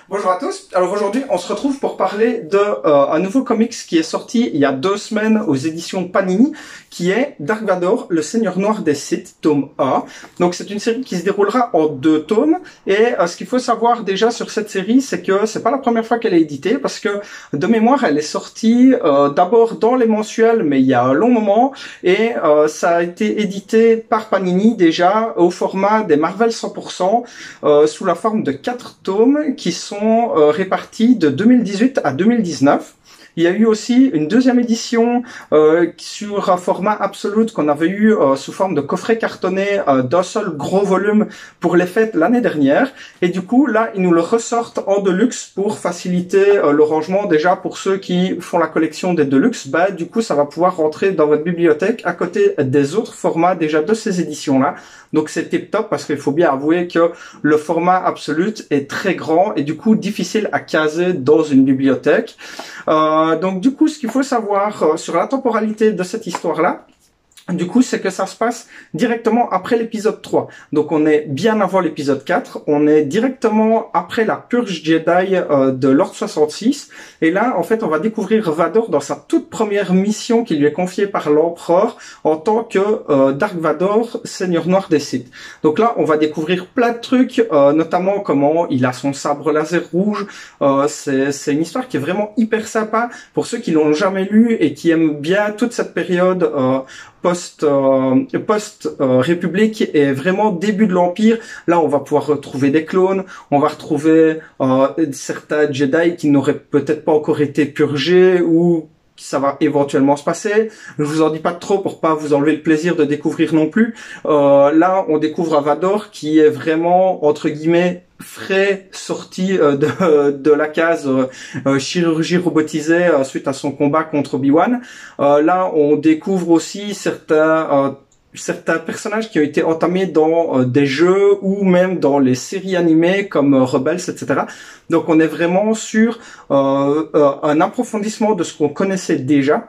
Bonjour à tous. Alors aujourd'hui, on se retrouve pour parler de un nouveau comics qui est sorti il y a 2 semaines aux éditions Panini, qui est Dark Vador, le Seigneur Noir des Sith, tome 1. Donc c'est une série qui se déroulera en 2 tomes. Et ce qu'il faut savoir déjà sur cette série, c'est que c'est pas la première fois qu'elle est éditée, parce que de mémoire, elle est sortie d'abord dans les mensuels, mais il y a un long moment, et ça a été édité par Panini déjà au format des Marvel 100%, sous la forme de 4 tomes qui sont répartis de 2018 à 2019. Il y a eu aussi une deuxième édition sur un format Absolute qu'on avait eu sous forme de coffret cartonné d'un seul gros volume pour les fêtes l'année dernière. Et du coup, là, ils nous le ressortent en Deluxe pour faciliter le rangement. Déjà, pour ceux qui font la collection des Deluxe, bah, du coup, ça va pouvoir rentrer dans votre bibliothèque à côté des autres formats déjà de ces éditions-là. Donc c'est tip top parce qu'il faut bien avouer que le format Absolute est très grand et du coup difficile à caser dans une bibliothèque. Donc du coup, ce qu'il faut savoir sur la temporalité de cette histoire-là, du coup, c'est que ça se passe directement après l'épisode 3. Donc, on est bien avant l'épisode 4. On est directement après la purge Jedi de l'Ordre 66. Et là, en fait, on va découvrir Vador dans sa toute première mission qui lui est confiée par l'Empereur en tant que Dark Vador, Seigneur Noir des Sith. Donc là, on va découvrir plein de trucs, notamment comment il a son sabre laser rouge. C'est une histoire qui est vraiment hyper sympa pour ceux qui l'ont jamais lu et qui aiment bien toute cette période post-République et vraiment début de l'Empire. Là, on va pouvoir retrouver des clones, on va retrouver certains Jedi qui n'auraient peut-être pas encore été purgés ou ça va éventuellement se passer. Je vous en dis pas trop pour pas vous enlever le plaisir de découvrir non plus. Là, on découvre un Vador qui est vraiment, entre guillemets, frais sorti de la case chirurgie robotisée suite à son combat contre Obi-Wan. Là, on découvre aussi certains personnages qui ont été entamés dans des jeux ou même dans les séries animées comme Rebels, etc. Donc on est vraiment sur un approfondissement de ce qu'on connaissait déjà.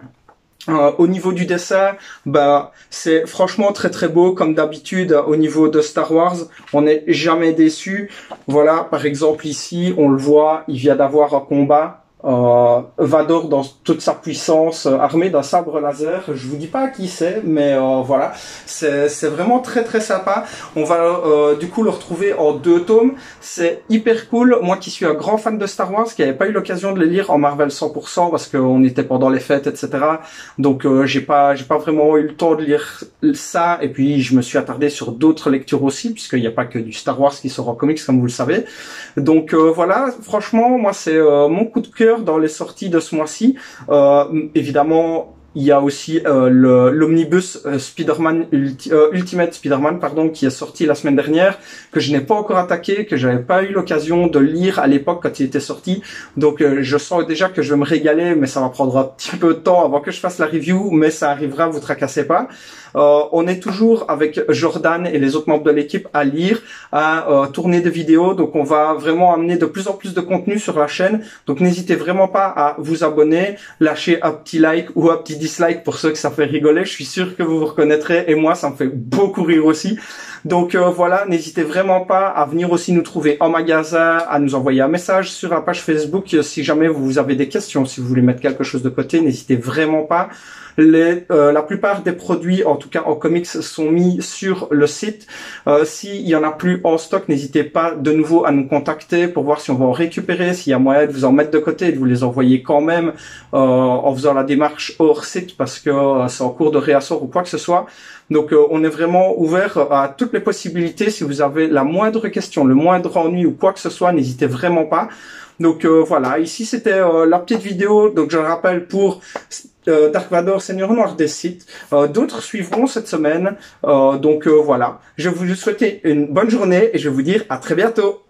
Au niveau du dessin, bah c'est franchement très très beau comme d'habitude. Au niveau de Star Wars, on n'est jamais déçu. Voilà, par exemple ici, on le voit, il vient d'avoir un combat. Vador dans toute sa puissance, armé d'un sabre laser. Je vous dis pas qui c'est, mais voilà, c'est vraiment très très sympa. On va du coup le retrouver en 2 tomes. C'est hyper cool. Moi qui suis un grand fan de Star Wars, qui n'avais pas eu l'occasion de les lire en Marvel 100% parce qu'on était pendant les fêtes, etc. Donc j'ai pas vraiment eu le temps de lire ça. Et puis je me suis attardé sur d'autres lectures aussi, puisqu'il n'y a pas que du Star Wars qui sort en comics, comme vous le savez. Donc voilà, franchement, moi c'est mon coup de cœur dans les sorties de ce mois-ci. Évidemment, il y a aussi l'omnibus Spider-Man Ultimate Spider-Man, pardon, qui est sorti la semaine dernière, que je n'ai pas encore attaqué, que j'avais pas eu l'occasion de lire à l'époque quand il était sorti. Donc je sens déjà que je vais me régaler, mais ça va prendre un petit peu de temps avant que je fasse la review, mais ça arrivera, vous tracassez pas. On est toujours avec Jordan et les autres membres de l'équipe à lire, à tourner des vidéos, donc on va vraiment amener de plus en plus de contenu sur la chaîne. Donc n'hésitez vraiment pas à vous abonner, lâcher un petit like ou un petit dislike pour ceux que ça fait rigoler. Je suis sûr que vous vous reconnaîtrez et moi ça me fait beaucoup rire aussi. Donc voilà, n'hésitez vraiment pas à venir aussi nous trouver en magasin, à nous envoyer un message sur la page Facebook si jamais vous avez des questions, si vous voulez mettre quelque chose de côté, n'hésitez vraiment pas. La plupart des produits, en tout cas en comics, sont mis sur le site. S'il y en a plus en stock, n'hésitez pas de nouveau à nous contacter pour voir si on va en récupérer, s'il y a moyen de vous en mettre de côté et de vous les envoyer quand même en faisant la démarche hors site parce que c'est en cours de réassort ou quoi que ce soit. Donc on est vraiment ouvert à toutes les possibilités. Si vous avez la moindre question, le moindre ennui ou quoi que ce soit, n'hésitez vraiment pas. Donc voilà, ici c'était la petite vidéo, donc je le rappelle pour Dark Vador, Seigneur Noir des Sith. D'autres suivront cette semaine. Donc voilà, je vais vous souhaiter une bonne journée et je vais vous dire à très bientôt.